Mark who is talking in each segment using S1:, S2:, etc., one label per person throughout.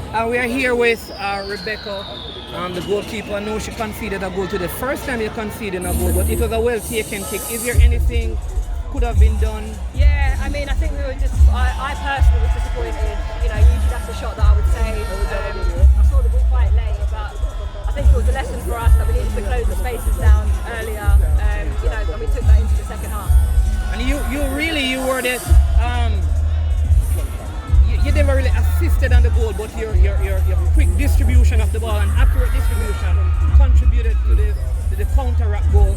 S1: We are here with Rebecca, the goalkeeper. I know she conceded a goal to the first time you conceded a goal, but it was a well-taken kick. Is there anything could have been done?
S2: Yeah, I mean, I think we were just, I personally was disappointed. You know, usually that's a shot that I would save. I saw the ball quite late, but I think it was a lesson for us that we needed to close the spaces down earlier. You know, and we took that into the second half.
S1: And you were the, you never really assisted on the goal, but your quick distribution of the ball and accurate distribution contributed to the counter-attack goal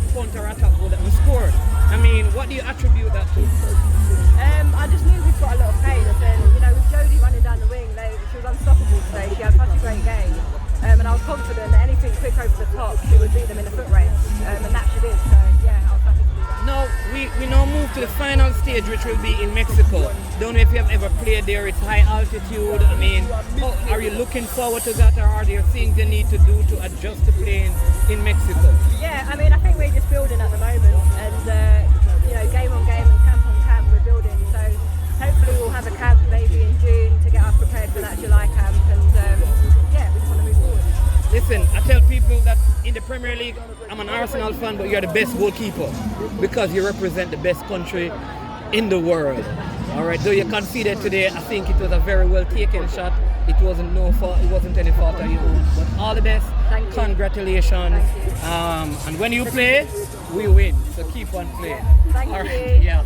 S1: that we scored. I mean, what do you attribute that to?
S2: I just knew we've got a lot of pace, and you know, with Jodie running down the wing, she was unstoppable today. She had such a great game, and I was confident that anything quick over the top, she would beat them in the foot race, and that she did. So yeah, I was happy to do that.
S1: Now we now move to the final stage, which will be in Mexico. Don't know if you have ever played there. It's high altitude. I mean, are you looking forward to that, or are there things you need to do to adjust to playing in Mexico?
S2: Yeah, I mean, I think we're just building at the moment, and you know, game on game and camp on camp, we're building. So hopefully we'll have a camp maybe in June to get us prepared for that July camp, and yeah, we just want to move forward.
S1: Listen, I tell people that in the Premier League, I'm an Arsenal fan, but you're the best goalkeeper because you represent the best country in the world. All right, though you conceded today, I think it was a very well taken shot. It wasn't any fault of your own. But all the best.
S2: Thank you.
S1: Congratulations.
S2: Thank you.
S1: And when you play, we win. So keep on playing.
S2: Thank
S1: all
S2: you.
S1: right. Yeah.